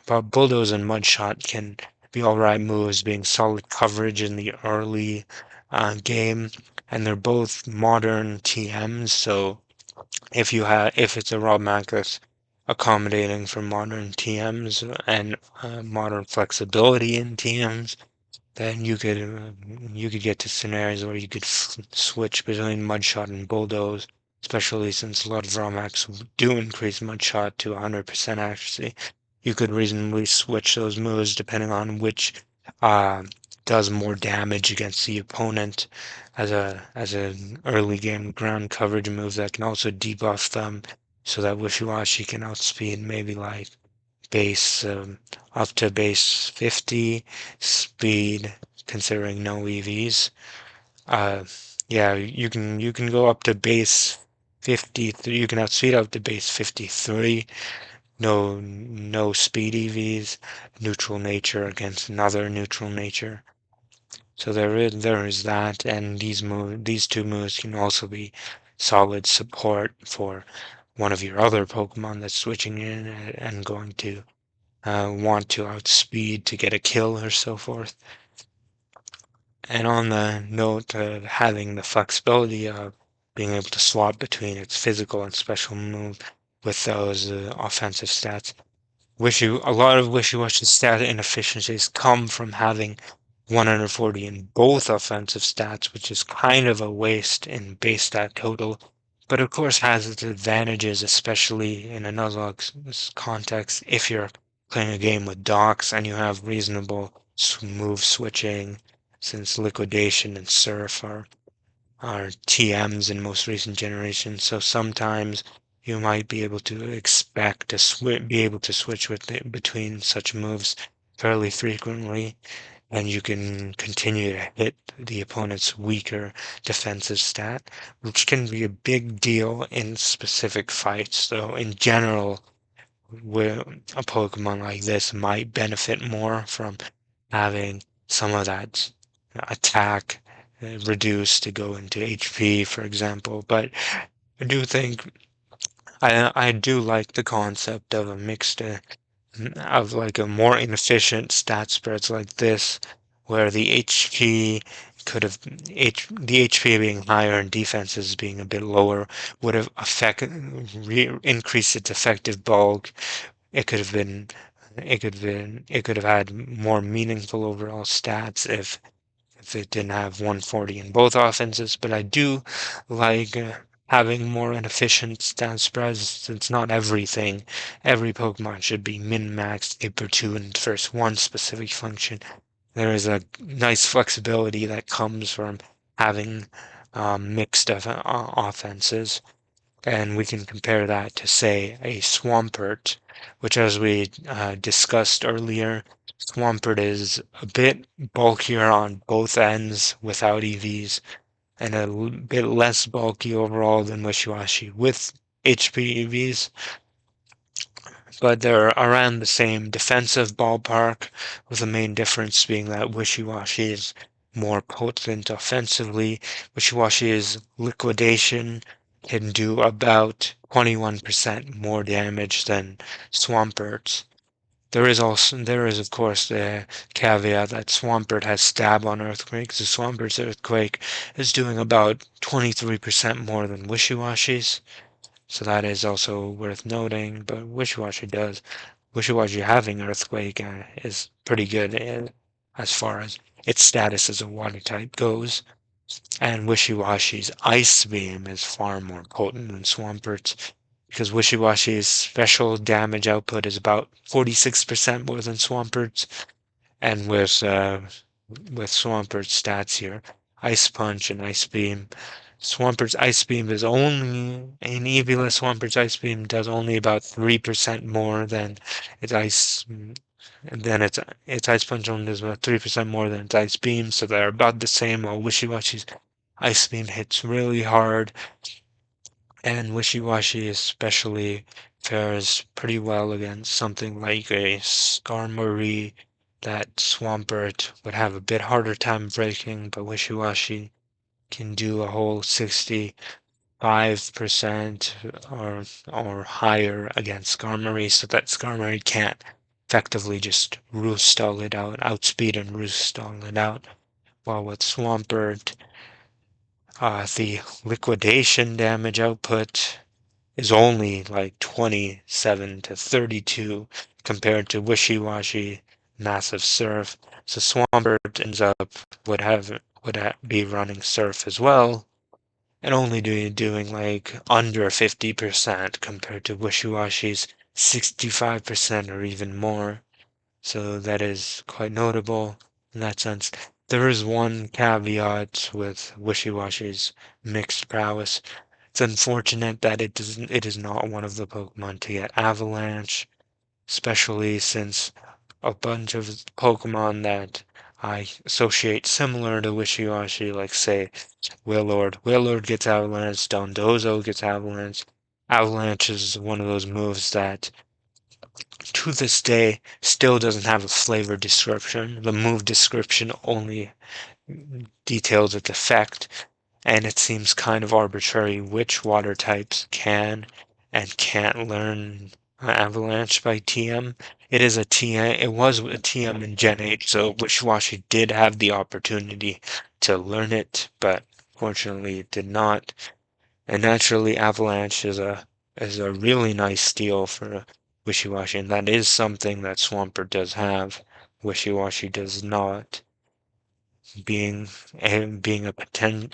But Bulldoze and Mudshot can be alright moves, being solid coverage in the early game, and they're both modern TMs. So if it's a Romhack that's accommodating for modern TMs and modern flexibility in TMs, then you could get to scenarios where you could switch between Mudshot and Bulldoze, especially since a lot of Romhacks do increase Mudshot to 100% accuracy. You could reasonably switch those moves depending on which uh, does more damage against the opponent as an early game ground coverage move that can also debuff them so that Wishiwashi can outspeed maybe like base up to base 50 speed considering no EVs. Uh, yeah, you can go up to base 53. You can outspeed up to base 53. No speed EVs, neutral nature against another neutral nature. So there is that, and these two moves can also be solid support for one of your other Pokemon that's switching in and going to want to outspeed to get a kill or so forth. And on the note of having the flexibility of being able to swap between its physical and special move with those offensive stats, a lot of Wishiwashi's stat inefficiencies come from having 140 in both offensive stats, which is kind of a waste in base stat total, but of course has its advantages, especially in a Nuzlocke context, if you're playing a game with docks and you have reasonable move switching, since Liquidation and Surf are TMs in most recent generations, so sometimes you might be able to expect to be able to switch between such moves fairly frequently, and you can continue to hit the opponent's weaker defensive stat, which can be a big deal in specific fights. Though in general, where a Pokemon like this might benefit more from having some of that attack reduced to go into HP, for example. But I do think I do like the concept of a mixed of like a more inefficient stat spreads like this, where the HP could have the HP being higher and defenses being a bit lower would have increased its effective bulk. It could have been it could have had more meaningful overall stats if it didn't have 140 in both offenses, but I do like having more inefficient stat spreads since not every Pokemon should be min-maxed Paper 2 in first one specific function. There is a nice flexibility that comes from having mixed offenses. And we can compare that to, say, a Swampert, which, as we discussed earlier, Swampert is a bit bulkier on both ends without EVs, and a bit less bulky overall than Wishiwashi with HP EVs, but they're around the same defensive ballpark, with the main difference being that Wishiwashi is more potent offensively. Wishiwashi's Liquidation can do about 21% more damage than Swampert's. There is of course the caveat that Swampert has stab on Earthquake. So Swampert's Earthquake is doing about 23% more than Wishiwashi's. So that is also worth noting, but Wishiwashi having Earthquake is pretty good as far as its status as a water type goes. And Wishiwashi's Ice Beam is far more potent than Swampert's, because Wishiwashi's special damage output is about 46% more than Swampert's, and with Swampert's stats here, Ice Punch and Ice Beam. Swampert's Ice Beam is only an EVless Swampert's Ice Beam does only about 3% more than its Ice than its Ice Punch only does about 3% more than its Ice Beam, so they're about the same, while Wishiwashi's Ice Beam hits really hard, and Wishiwashi especially fares pretty well against something like a Skarmory that Swampert would have a bit harder time breaking, but Wishiwashi can do a whole 65% or higher against Skarmory, so that Skarmory can't effectively just roost stall it out, outspeed and roost stall it out. While with Swampert, the liquidation damage output is only like 27 to 32 compared to Wishiwashi Massive Surf. So Swampert ends up be running Surf as well, and only doing like under 50% compared to Wishiwashi's 65% or even more. So that is quite notable in that sense. There is one caveat with Wishiwashi's mixed prowess. It's unfortunate that it is not one of the Pokemon to get Avalanche, especially since a bunch of Pokemon that I associate similar to Wishiwashi, like say Wailord. Wailord gets Avalanche, Dondozo gets Avalanche. Avalanche is one of those moves that to this day still doesn't have a flavor description. The move description only details its effect, and it seems kind of arbitrary which water types can and can't learn Avalanche by TM. It is a TM. It was a TM in Gen 8, so Wishiwashi did have the opportunity to learn it, but fortunately it did not. And naturally, Avalanche is a really nice steal for Wishiwashi, and that is something that Swampert does have. Wishiwashi does not. Being being a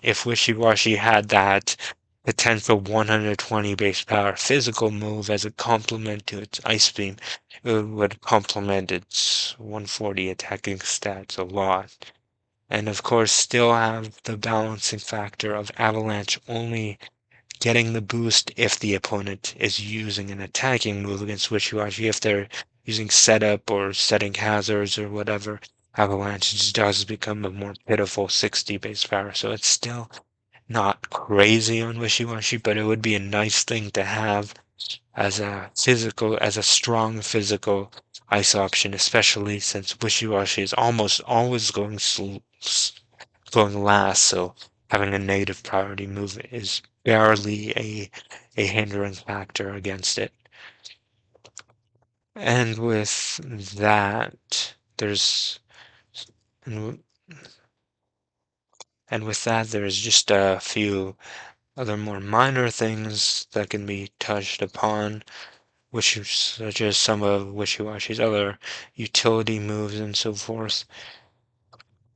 if Wishiwashi had that potential 120 base power physical move as a complement to its Ice Beam, it would complement its 140 attacking stats a lot. And of course, still have the balancing factor of Avalanche only getting the boost if the opponent is using an attacking move against Wishiwashi. If they're using setup or setting hazards or whatever, Avalanche just does become a more pitiful 60 base power. So it's still not crazy on Wishiwashi, but it would be a nice thing to have as a strong physical ice option, especially since Wishiwashi is almost always going last, so having a negative priority move is barely a hindering factor against it. And with that, and with that, there's just a few other more minor things that can be touched upon, such as some of Wishiwashi's other utility moves and so forth.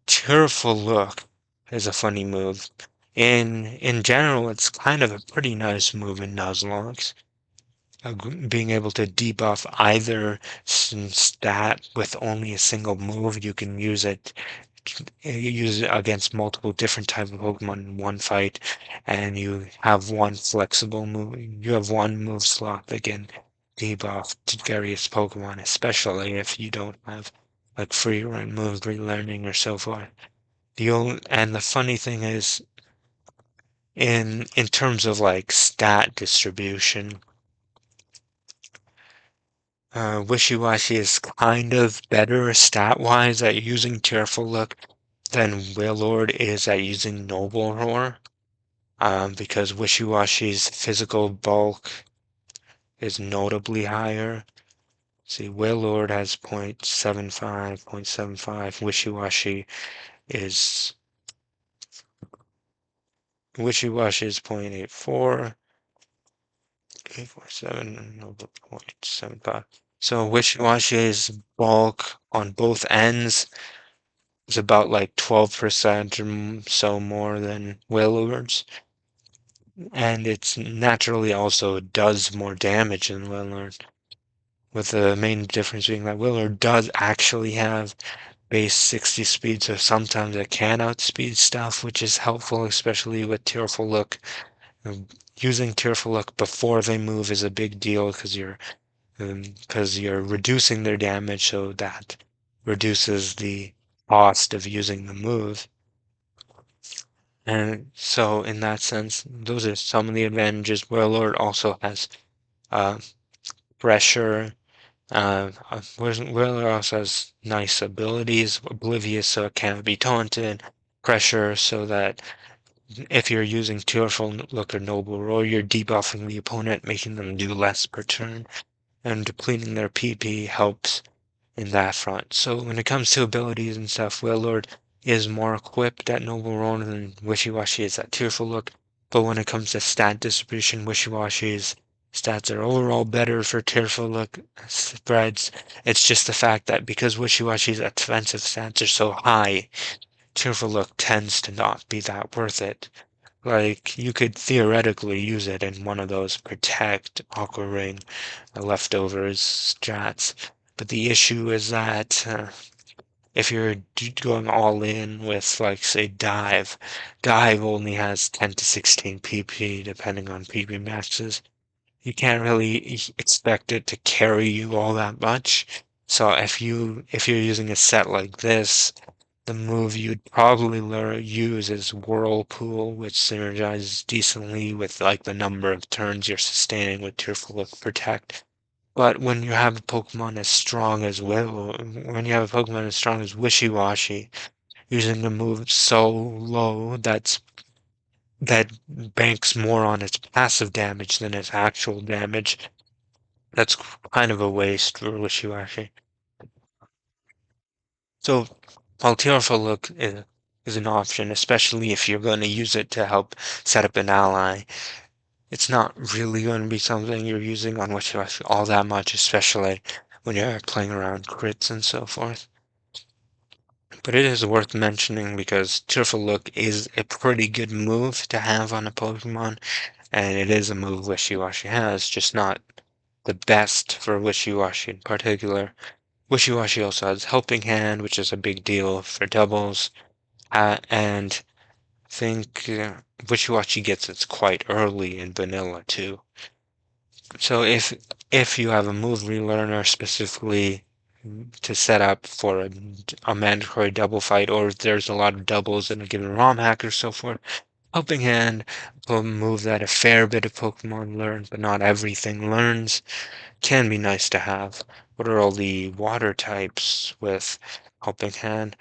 Tearful Look is a funny move. In general, it's kind of a pretty nice move in Nuzlocke. Being able to debuff either stat with only a single move, you can use it. You use it against multiple different type of Pokemon in one fight, and you have one flexible move. You have one move slot that can debuff to various Pokemon, especially if you don't have like free run move relearning or so forth. And the funny thing is, in terms of like stat distribution, Wishiwashi is kind of better stat-wise at using Tearful Look than Wailord is at using Noble Roar, because Wishiwashi's physical bulk is notably higher. See, Wailord has 0.75, 0.75. Wishiwashi is 0.84. 847, Noble 0.75. So Wishiwashi's bulk on both ends is about like 12% or so more than Wailord's. And it's naturally also does more damage than Wailord. With the main difference being that Wailord does actually have base 60 speed, so sometimes it can outspeed stuff, which is helpful, especially with Tearful Look. Using Tearful Look before they move is a big deal because you're reducing their damage, so that reduces the cost of using the move. And so in that sense, those are some of the advantages. Warlord also has uh, pressure. Warlord also has nice abilities. Oblivious, so it can't be taunted. Pressure, so that if you're using Tearful Look or Noble Roar, you're debuffing the opponent, making them do less per turn, and depleting their PP helps in that front. So when it comes to abilities and stuff, Wailord is more equipped at Noble Roar than Wishiwashi is at Tearful Look. But when it comes to stat distribution, Wishiwashi's stats are overall better for Tearful Look spreads. It's just the fact that because Wishiwashi's offensive stats are so high, Tearful Look tends to not be that worth it. Like, you could theoretically use it in one of those protect, Aqua Ring, leftovers strats. But the issue is that if you're going all in with, like, say, Dive only has 10 to 16 PP, depending on PP maxes. You can't really expect it to carry you all that much. So if you're using a set like this, the move you'd probably use is Whirlpool, which synergizes decently with like the number of turns you're sustaining with Tearful of Protect. But when you have a Pokemon as strong as when you have a Pokemon as strong as Wishiwashi, using a move so low that banks more on its passive damage than its actual damage, that's kind of a waste for Wishiwashi. So Tearful Look is an option, especially if you're going to use it to help set up an ally. It's not really going to be something you're using on Wishiwashi all that much, especially when you're playing around crits and so forth. But it is worth mentioning because Tearful Look is a pretty good move to have on a Pokemon, and it is a move Wishiwashi has, just not the best for Wishiwashi in particular. Wishiwashi also has Helping Hand, which is a big deal for doubles, and I think Wishiwashi gets it quite early in vanilla too. So if you have a move relearner specifically to set up for a mandatory double fight, or if there's a lot of doubles in a given Romhack or so forth, Helping Hand, a move that a fair bit of Pokemon learn, but not everything learns, can be nice to have. What are all the water types with Helping Hand?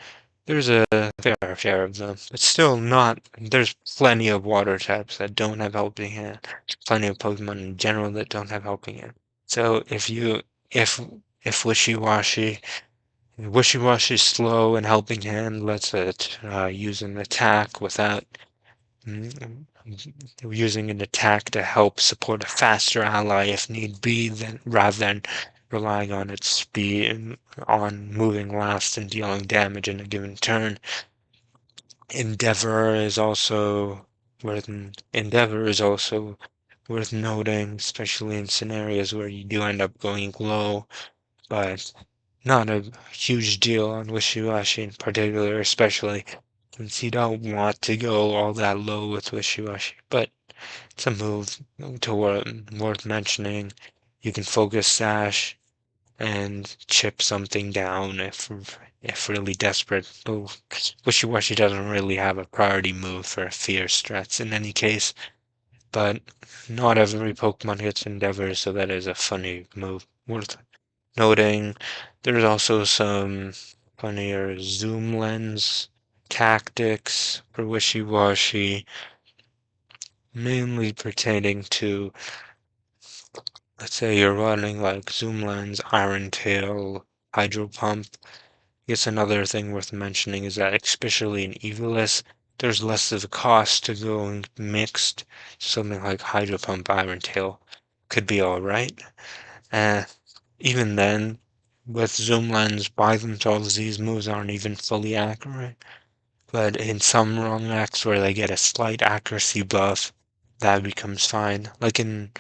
There's a fair share of them, but still not. There's plenty of water types that don't have Helping Hand. Plenty of Pokemon in general that don't have Helping Hand. So if Wishiwashi slow and Helping Hand lets it use an attack without mm, using an attack to help support a faster ally if need be, then rather than relying on its speed and on moving last and dealing damage in a given turn. Endeavor is also worth noting, especially in scenarios where you do end up going low, but not a huge deal on Wishiwashi in particular, especially since you don't want to go all that low with Wishiwashi. But it's a move worth mentioning. You can focus Sash and chip something down if really desperate. Though Wishiwashi doesn't really have a priority move for fierce threats in any case, but not every Pokemon gets Endeavor, so that is a funny move worth noting. There's also some funnier zoom lens tactics for Wishiwashi, mainly pertaining to, let's say you're running like zoom lens, Iron Tail, Hydro Pump. I guess another thing worth mentioning is that, especially in Evilus, there's less of a cost to going mixed. Something like Hydro Pump, Iron Tail could be alright. Uh, Even then, with zoom lens by themselves, these moves aren't even fully accurate. But in some wrong acts where they get a slight accuracy buff, that becomes fine. Like in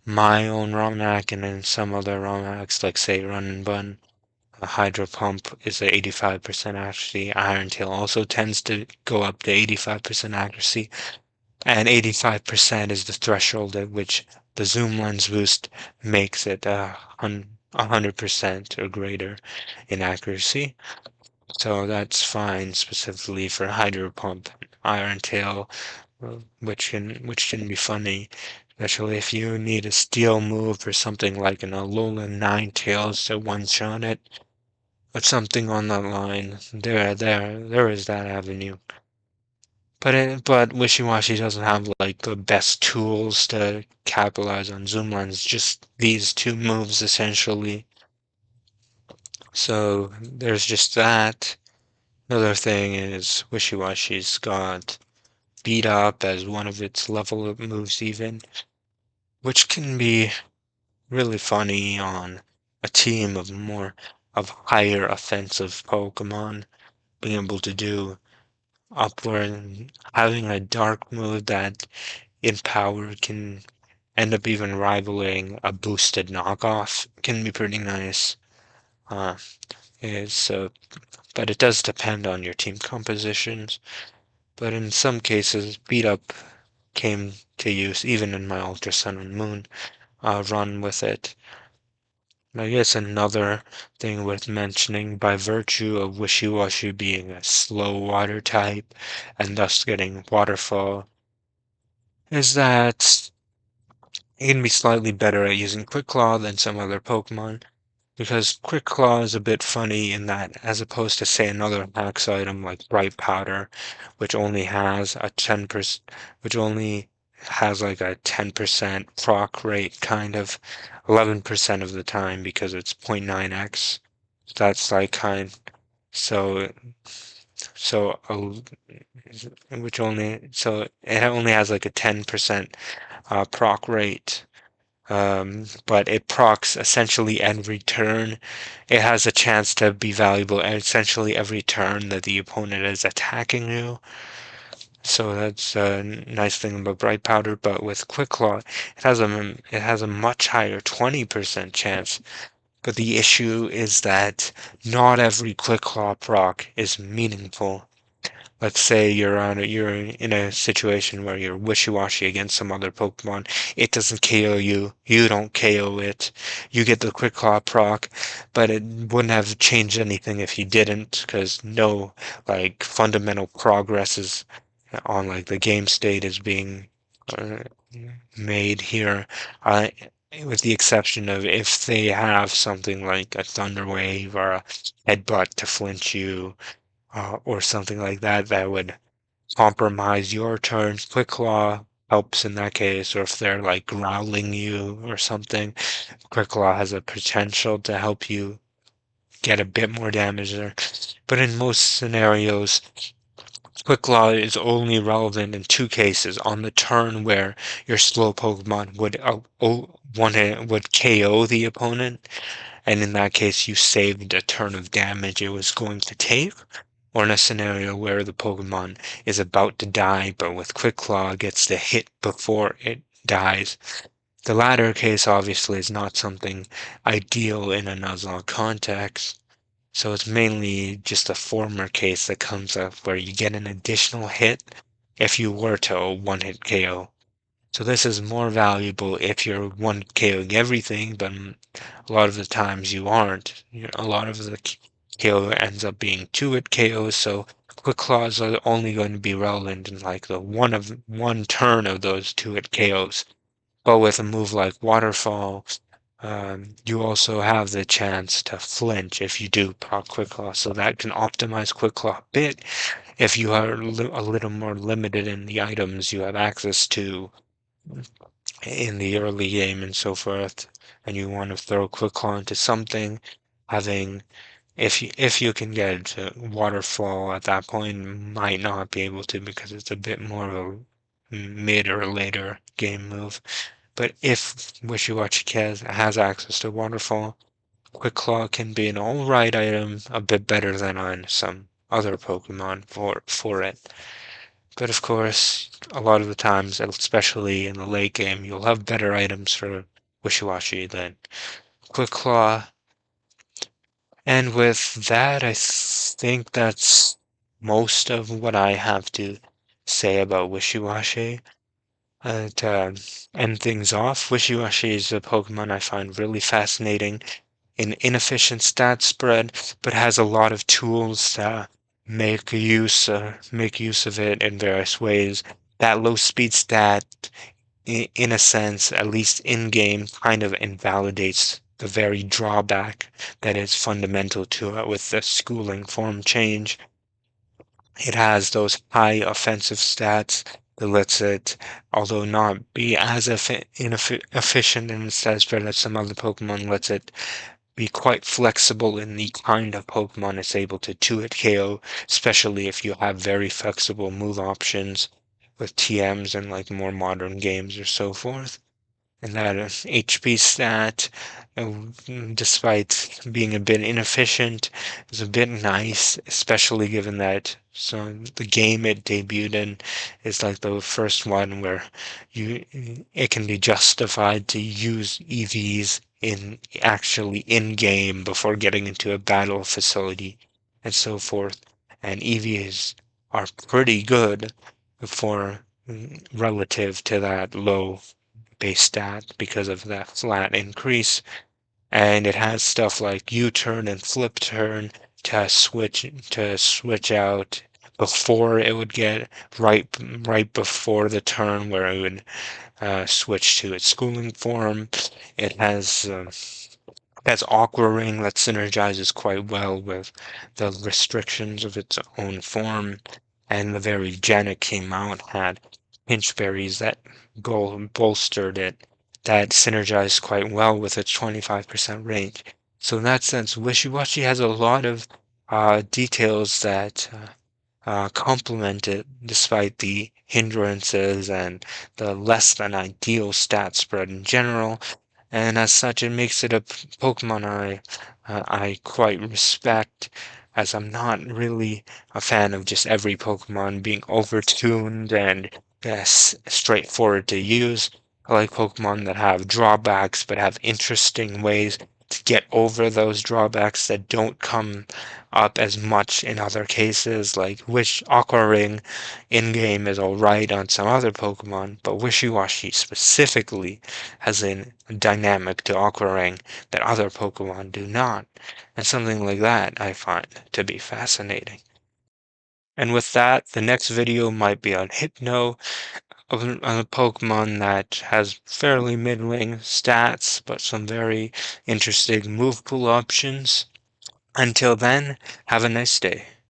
my own Romhack and in some other Romhacks, like say Run and Bun, a Hydro Pump is at 85% accuracy. Iron Tail also tends to go up to 85% accuracy, and 85% is the threshold at which the zoom lens boost makes it 100% or greater in accuracy. So that's fine specifically for Hydro Pump, Iron Tail, which can be funny, especially if you need a steel move or something like an Alolan Ninetales to one-shot it, or something on that line. There is that avenue. but Wishiwashi doesn't have like the best tools to capitalize on zoom lens, just these two moves essentially. So there's just that. Another thing is Wishiwashi's got beat up as one of its level up moves even, which can be really funny on a team of higher offensive Pokemon, being able to do upward, having a dark move that in power can end up even rivaling a boosted knockoff can be pretty nice. Uh, it's but it does depend on your team compositions. But in some cases, beat up came to use even in my Ultra Sun and Moon run with it. I guess another thing worth mentioning, by virtue of Wishiwashi being a slow water type and thus getting waterfall, is that it can be slightly better at using Quick Claw than some other Pokemon. Because Quick Claw is a bit funny in that, as opposed to, say, another max item like Bright Powder, which only has a 10%, which only has like a 10% proc rate, kind of 11% of the time because it's 0.9x. That's like so so so it only has like a 10% proc rate, but it procs essentially every turn. It has a chance to be valuable essentially every turn that the opponent is attacking you. So that's a nice thing about Bright Powder, but with Quick Claw, it has a much higher 20% chance. But the issue is that not every Quick Claw proc is meaningful. Let's say you're in a situation where you're wishy-washy against some other Pokemon. It doesn't KO you. You don't KO it. You get the Quick Claw proc, but it wouldn't have changed anything if you didn't, because no like fundamental progress is on like the game state is being uh, made here. Uh, with the exception of if they have something like a Thunder Wave or a Headbutt to flinch you, or something like that that would compromise your turn. Quick Claw helps in that case, or if they're like growling you or something, Quick Claw has a potential to help you get a bit more damage there. But in most scenarios, Quick Claw is only relevant in two cases: on the turn where your slow Pokemon would KO the opponent, and in that case you saved a turn of damage it was going to take, or in a scenario where the Pokemon is about to die, but with Quick Claw gets the hit before it dies. The latter case obviously is not something ideal in a Nuzlocke context, so it's mainly just a former case that comes up where you get an additional hit if you were to one-hit KO. So this is more valuable if you're one KOing everything, but a lot of the times you aren't. A lot of the KO ends up being two-hit KOs, so Quick Claws are only going to be relevant in like the one turn of those two-hit KOs. But with a move like Waterfall, you also have the chance to flinch if you do proc Quick Claw, so that can optimize Quick Claw a bit if you are a little more limited in the items you have access to in the early game and so forth, and you want to throw Quick Claw into something, having if you can get to Waterfall at that point, might not be able to because it's a bit more of a mid or later game move. But if Wishiwachi has access to Waterfall, Quick Claw can be an alright item, a bit better than on some other Pokemon for it. But of course, a lot of the times, especially in the late game, you'll have better items for Wishiwashi than Quick Claw. And with that, I think that's most of what I have to say about Wishiwashi. To end things off, Wishiwashi is a Pokemon I find really fascinating, an inefficient stat spread, but has a lot of tools to make use of it in various ways. That low speed stat, in a sense, at least in game, kind of invalidates the very drawback that is fundamental to it with the schooling form change. It has those high offensive stats that lets it, although not be as efficient in its stat spread as some other Pokemon, lets it be quite flexible in the kind of Pokemon it's able to 2-hit KO, especially if you have very flexible move options with TMs and like more modern games or so forth. And that HP stat, despite being a bit inefficient, is a bit nice, especially given that the game it debuted in is like the first one where you it can be justified to use EVs in actually in game before getting into a battle facility and so forth. And EVs are pretty good for relative to that low base stat because of that flat increase. And it has stuff like U-turn and flip turn to switch out before it would get right before the turn where it would switch to its schooling form. It has Aqua Ring that synergizes quite well with the restrictions of its own form, and the very gen it came out had pinch berries that bolstered it, that synergized quite well with its 25% range. So in that sense, Wishiwashi has a lot of details that complement it despite the hindrances and the less than ideal stat spread in general, and as such, it makes it a Pokemon I quite respect, as I'm not really a fan of just every Pokemon being overtuned and straightforward to use. I like Pokemon that have drawbacks but have interesting ways to get over those drawbacks that don't come up as much in other cases, like which Aqua Ring in-game is alright on some other Pokemon, but Wishiwashi specifically has a dynamic to Aqua Ring that other Pokemon do not, and something like that I find to be fascinating. And with that, the next video might be on Hypno, on a Pokemon that has fairly middling stats, but some very interesting move pool options. Until then, have a nice day.